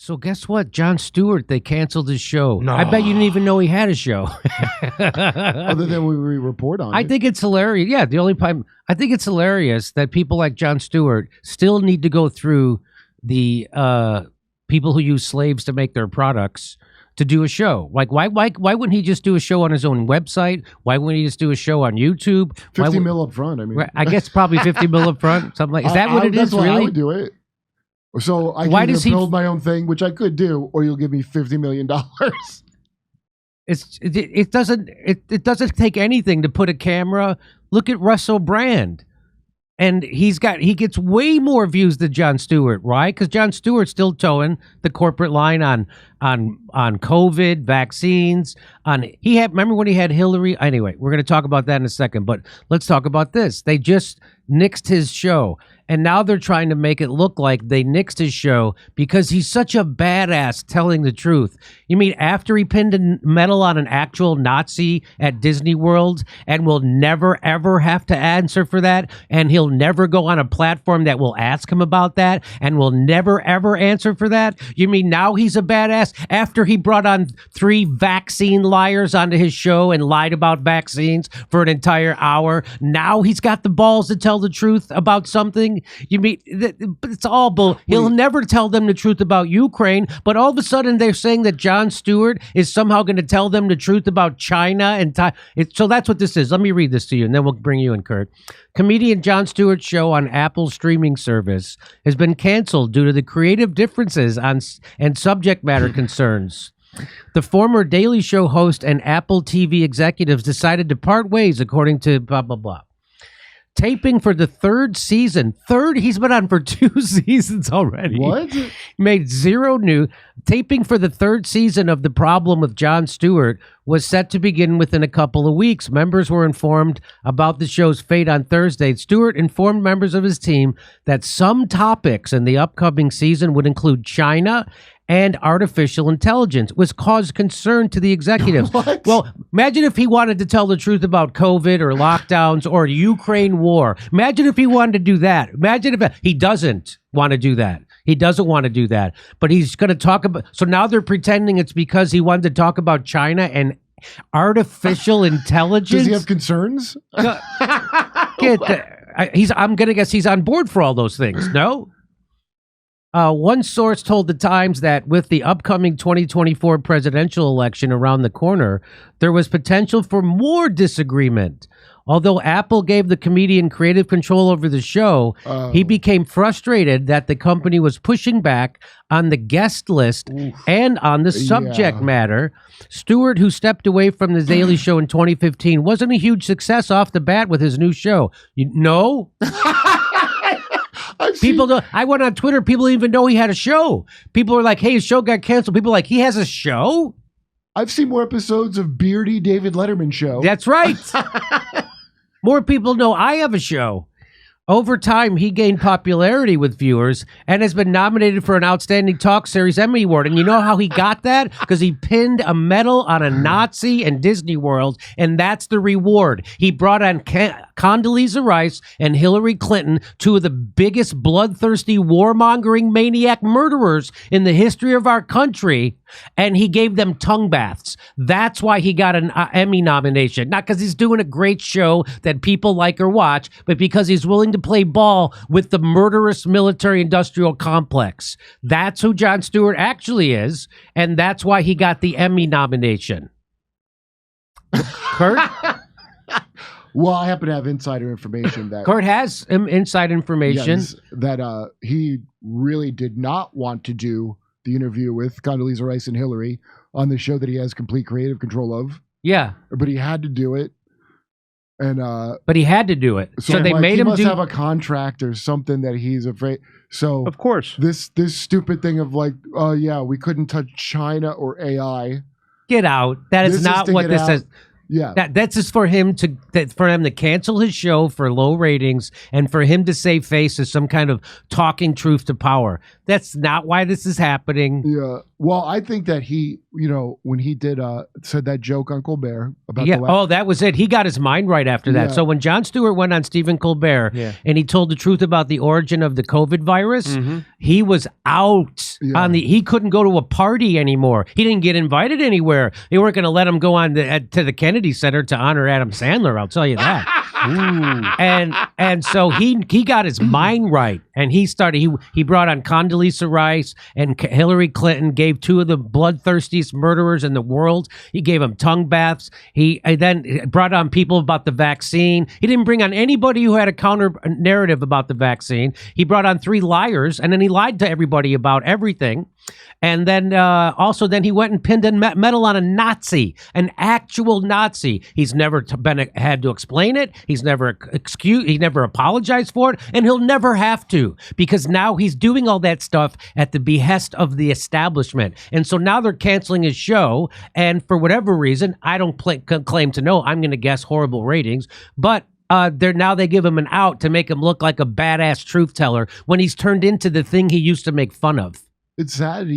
So guess what? Jon Stewart, they canceled his show. No. I bet you didn't even know he had a show. Other than we report on I it. think it's hilarious. Yeah, I think it's hilarious that people like Jon Stewart still need to go through the people who use slaves to make their products to do a show. Like, why wouldn't he just do a show on his own website? Why wouldn't he just do a show on YouTube? 50 mil up front. I mean, I guess probably 50 mil up front. Something like. Is that what it is? That's why Really? I would do it. So I can either build my own thing, which I could do, or you'll give me $50 million. It doesn't take anything to put a camera. Look at Russell Brand. And he gets way more views than Jon Stewart, right? Because Jon Stewart's still towing the corporate line on COVID, vaccines. Remember when he had Hillary? Anyway, we're going to talk about that in a second. But let's talk about this. They just nixed his show. And now they're trying to make it look like they nixed his show because he's such a badass telling the truth. You mean after he pinned a medal on an actual Nazi at Disney World and will never, ever have to answer for that? And he'll never go on a platform that will ask him about that and will never, ever answer for that? You mean now he's a badass after he brought on 3 vaccine liars onto his show and lied about vaccines for an entire hour? Now he's got the balls to tell the truth about something? You mean it's all bull? He'll never tell them the truth about Ukraine, but all of a sudden they're saying that Jon Stewart is somehow going to tell them the truth about China and so that's what this is. Let me read this to you, and then we'll bring you in, Kurt. Comedian Jon Stewart's show on Apple's streaming service has been canceled due to the creative differences and subject matter concerns. The former Daily Show host and Apple TV executives decided to part ways, according to blah blah blah. Taping for the 3rd season. He's been on for 2 seasons already. What? Made 0 new. Taping for the 3rd season of The Problem with Jon Stewart was set to begin within a couple of weeks. Members were informed about the show's fate on Thursday. Stewart informed members of his team that some topics in the upcoming season would include China and artificial intelligence, which caused concern to the executives. What? Well, imagine if he wanted to tell the truth about COVID or lockdowns or Ukraine war. Imagine if he wanted to do that. Imagine if he doesn't want to do that. He doesn't want to do that. But he's going to talk about... So now they're pretending it's because he wanted to talk about China and artificial intelligence. Does he have concerns? I'm going to guess he's on board for all those things. No? One source told the Times that with the upcoming 2024 presidential election around the corner, there was potential for more disagreement. Although Apple gave the comedian creative control over the show, he became frustrated that the company was pushing back on the guest list and on the subject matter. Stewart, who stepped away from The Daily Show in 2015, wasn't a huge success off the bat with his new show. No? I went on Twitter. People didn't even know he had a show. People were like, hey, his show got canceled. People were like, he has a show? I've seen more episodes of Beardy David Letterman show. That's right. More people know I have a show. Over time, he gained popularity with viewers and has been nominated for an Outstanding Talk Series Emmy Award. And you know how he got that? Because he pinned a medal on a Nazi in Disney World, and that's the reward. He brought on Condoleezza Rice and Hillary Clinton, 2 of the biggest bloodthirsty, warmongering maniac murderers in the history of our country, and he gave them tongue baths. That's why he got an Emmy nomination. Not because he's doing a great show that people like or watch, but because he's willing to play ball with the murderous military-industrial complex. That's who Jon Stewart actually is, and that's why he got the Emmy nomination. Kurt? Well, I happen to have insider information that... Kurt has inside information. Yes, that he really did not want to do the interview with Condoleezza Rice and Hillary on the show that he has complete creative control of. Yeah. But he had to do it. And but he had to do it. So they made him must have a contract or something that he's afraid. So of course, this stupid thing of like, oh yeah, we couldn't touch China or AI. Get out. That is not what this is. Yeah, that's just for him to cancel his show for low ratings and for him to save face as some kind of talking truth to power. That's not why this is happening. Yeah. Well, I think that he, when he did said that joke on Colbert about that was it. He got his mind right after that. Yeah. So when Jon Stewart went on Stephen Colbert and he told the truth about the origin of the COVID virus, he was out on he couldn't go to a party anymore. He didn't get invited anywhere. They weren't going to let him go on to the Kennedy Center to honor Adam Sandler. I'll tell you that. And so he got his mind right, and he brought on Condoleezza Rice and Hillary Clinton, gave two of the bloodthirstiest murderers in the world. He gave them tongue baths. He then brought on people about the vaccine. He didn't bring on anybody who had a counter narrative about the vaccine. He brought on 3 liars, and then he lied to everybody about everything. And then then he went and pinned a medal on a Nazi, an actual Nazi. He's never had to explain it. He's never he never apologized for it, and he'll never have to, because now he's doing all that stuff at the behest of the establishment. And so now they're canceling his show, and for whatever reason, I don't claim to know. I'm going to guess horrible ratings, but they give him an out to make him look like a badass truth teller when he's turned into the thing he used to make fun of. It's sad.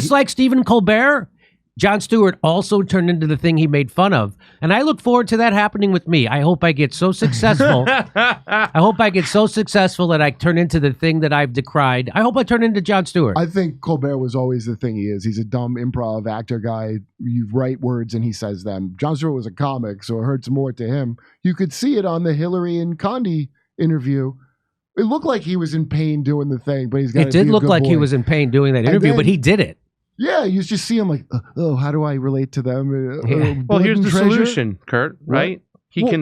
Like Stephen Colbert, Jon Stewart also turned into the thing he made fun of. And I look forward to that happening with me. I hope I get so successful. I hope I get so successful that I turn into the thing that I've decried. I hope I turn into Jon Stewart. I think Colbert was always the thing he is. He's a dumb improv actor guy. You write words and he says them. Jon Stewart was a comic, so it hurts more to him. You could see it on the Hillary and Condi interview. It looked like he was in pain doing the thing, but he's got. It did look like he was in pain doing that interview, but he did it. Yeah, you just see him like, oh, how do I relate to them? Well, here's the solution, Kurt. Right? He can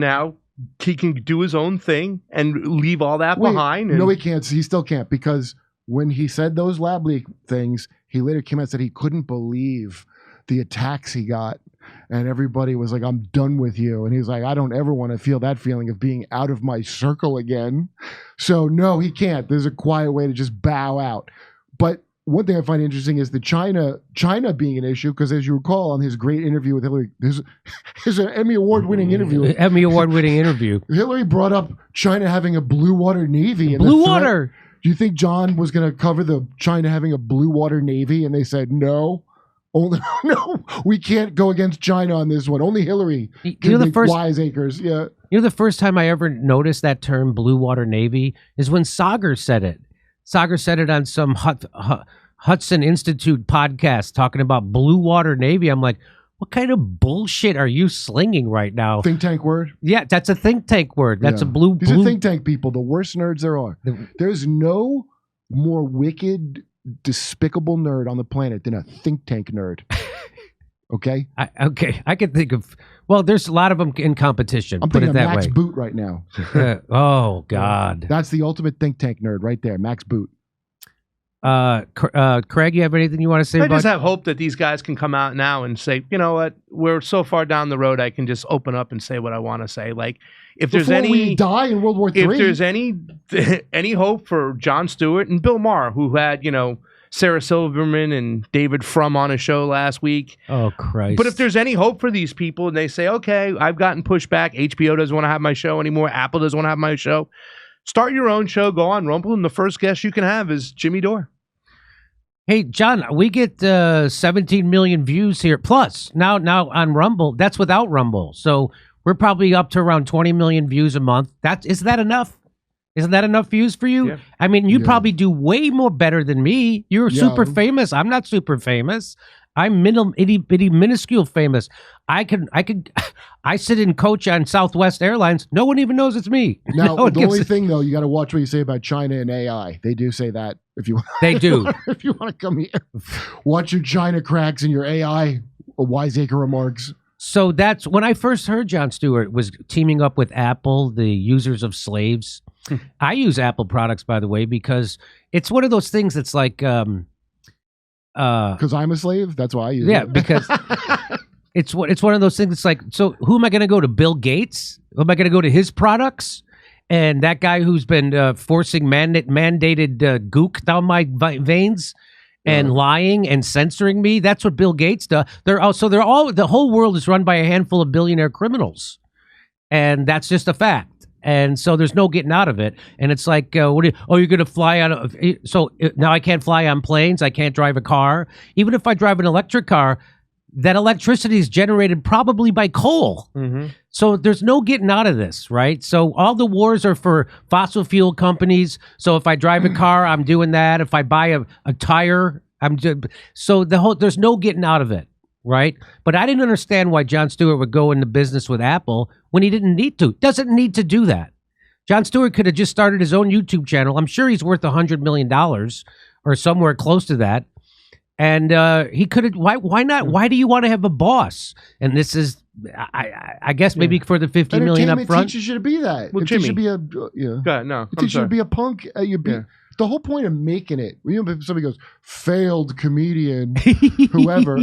do his own thing and leave all that behind. No, he can't. He still can't, because when he said those lab leak things, he later came out and said he couldn't believe the attacks he got. And everybody was like, I'm done with you. And he's like, I don't ever want to feel that feeling of being out of my circle again. So no, he can't. There's a quiet way to just bow out. But one thing I find interesting is the China being an issue, because as you recall on his great interview with Hillary, there's an Emmy Award-winning interview. Hillary brought up China having a blue water navy. Blue water. Do you think John was going to cover the China having a blue water navy? And they said no. No, we can't go against China on this one. Only Hillary can make wiseacres. Yeah. The first time I ever noticed that term blue water navy is when Sagar said it. Sagar said it on some Hudson Institute podcast talking about blue water navy. I'm like, what kind of bullshit are you slinging right now? Think tank word? Yeah, that's a think tank word. That's a blue. These are think tank people, the worst nerds there are. There's no more wicked, despicable nerd on the planet than a think tank nerd. Okay? I can think of, there's a lot of them in competition. I'm thinking of Max Boot right now. Oh, God. That's the ultimate think tank nerd right there, Max Boot. Craig, you have anything you want to say I just have hope that these guys can come out now and say, you know what, we're so far down the road, I can just open up and say what I want to say. Like, if there's Before we die in World War III. If there's any hope for Jon Stewart and Bill Maher, who had, Sarah Silverman and David Frum on a show last week. Oh, Christ. But if there's any hope for these people and they say, okay, I've gotten pushback, HBO doesn't want to have my show anymore, Apple doesn't want to have my show, start your own show, go on Rumble, and the first guest you can have is Jimmy Dore. Hey, John, we get 17 million views here. Plus, now on Rumble, that's without Rumble. So we're probably up to around 20 million views a month. Isn't that enough? Isn't that enough views for you? Yeah. I mean, you probably do way more better than me. You're super famous. I'm not super famous. I'm itty bitty minuscule famous. I sit in coach on Southwest Airlines. No one even knows it's me. Now, the only thing though, you got to watch what you say about China and AI. They do say that if you want. They do. If you want to come here, watch your China cracks and your AI wiseacre remarks. So that's when I first heard Jon Stewart was teaming up with Apple, the users of slaves. I use Apple products, by the way, because it's one of those things that's like, because I'm a slave. That's why I use it. Yeah, because it's one of those things. It's like, so who am I going to go to? Bill Gates? Am I going to go to his products? And that guy who's been forcing mandated gook down my veins and lying and censoring me. That's what Bill Gates does. The whole world is run by a handful of billionaire criminals, and that's just a fact. And so there's no getting out of it. And it's like, you're going to fly on now I can't fly on planes. I can't drive a car. Even if I drive an electric car, that electricity is generated probably by coal. Mm-hmm. So there's no getting out of this, right? So all the wars are for fossil fuel companies. So if I drive a car, I'm doing that. If I buy a tire, there's no getting out of it, right? But I didn't understand why Jon Stewart would go into business with Apple when he didn't need to. Doesn't need to do that. Jon Stewart could have just started his own YouTube channel. I'm sure he's worth $100 million or somewhere close to that. And he could have. Why not? Why do you want to have a boss? And this is, I guess, maybe for the $50 million up front. Teaches you to be that. Well, it Jimmy, should be a. No, it teaches you to be a punk. The whole point of making it. If somebody goes failed comedian, whoever,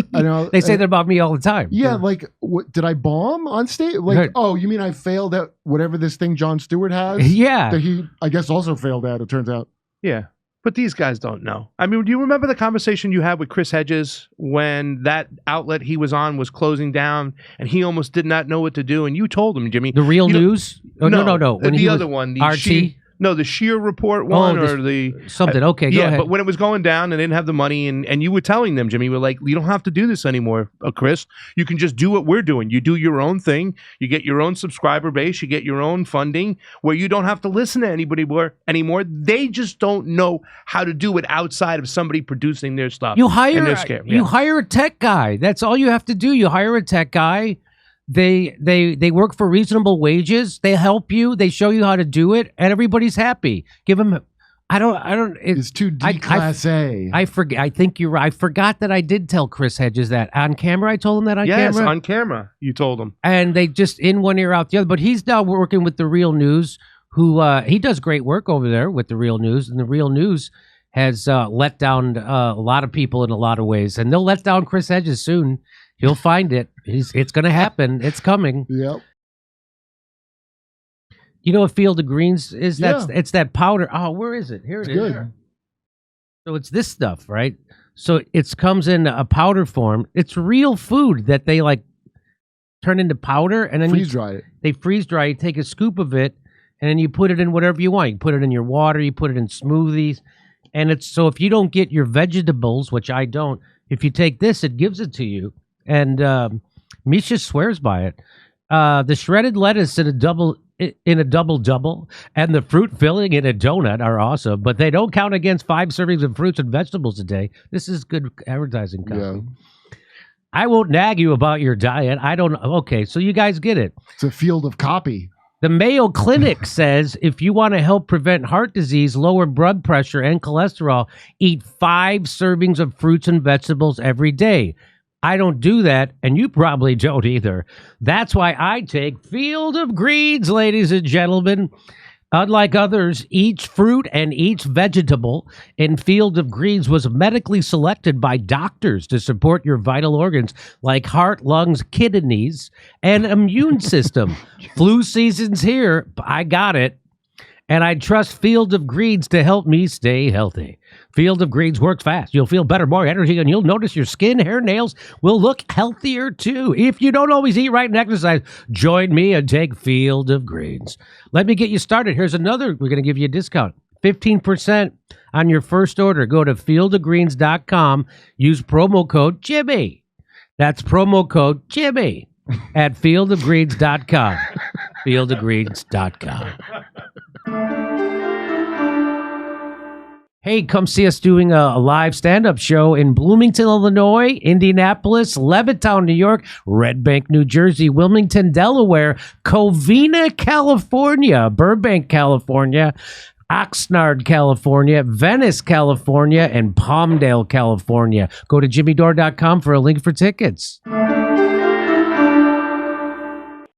they say that about me all the time. Yeah, like, what, did I bomb on stage? Like, oh, you mean I failed at whatever this thing Jon Stewart has? Yeah, that he, I guess, also failed at. It turns out. Yeah. But these guys don't know. I mean, do you remember the conversation you had with Chris Hedges when that outlet he was on was closing down and he almost did not know what to do? And you told him, Jimmy. The Real News? Oh, no. When the other one. The RT? The Sheer Report one or the... Something. Okay, go ahead. But when it was going down and they didn't have the money and you were telling them, Jimmy, you were like, you don't have to do this anymore, Chris. You can just do what we're doing. You do your own thing. You get your own subscriber base. You get your own funding where you don't have to listen to anybody anymore. They just don't know how to do it outside of somebody producing their stuff. You hire a tech guy. That's all you have to do. You hire a tech guy. They work for reasonable wages. They help you. They show you how to do it, and everybody's happy. Give them. It's too D class A. I forget. I think you're right. I forgot that I did tell Chris Hedges that on camera. I told him that on camera. Yes, on camera. You told him. And they just in one ear out the other. But he's now working with the Real News. Who he does great work over there with the Real News, and the Real News has let down a lot of people in a lot of ways, and they'll let down Chris Hedges soon. He'll find it. It's going to happen. It's coming. Yep. You know what Field of Greens is? It's that powder. Oh, where is it? Here it is. Good. So it's this stuff, right? So it comes in a powder form. It's real food that they like turn into powder, and then freeze dry it. They freeze dry. You take a scoop of it, and then you put it in whatever you want. You put it in your water. You put it in smoothies, and it's so if you don't get your vegetables, which I don't, if you take this, it gives it to you. And Misha swears by it. The shredded lettuce in a double double and the fruit filling in a donut are awesome, but they don't count against 5 servings of fruits and vegetables a day. This is good advertising copy. Yeah. I won't nag you about your diet. I don't. Okay, so you guys get it. It's a field of copy. The Mayo Clinic says if you want to help prevent heart disease, lower blood pressure, and cholesterol, eat 5 servings of fruits and vegetables every day. I don't do that, and you probably don't either. That's why I take Field of Greens, ladies and gentlemen. Unlike others, each fruit and each vegetable in Field of Greens was medically selected by doctors to support your vital organs like heart, lungs, kidneys, and immune system. Flu season's here. I got it. And I trust Field of Greens to help me stay healthy. Field of Greens works fast. You'll feel better, more energy, and you'll notice your skin, hair, nails will look healthier too. If you don't always eat right and exercise, join me and take Field of Greens. Let me get you started. Here's another. We're going to give you a discount. 15% on your first order. Go to fieldofgreens.com. Use promo code Jimmy. That's promo code Jimmy at fieldofgreens.com. fieldofgreens.com. Hey, come see us doing a live stand-up show in Bloomington, Illinois, Indianapolis, Levittown, New York, Red Bank, New Jersey, Wilmington, Delaware, Covina, California, Burbank, California, Oxnard, California, Venice, California, and Palmdale, California. Go to jimmydore.com for a link for tickets.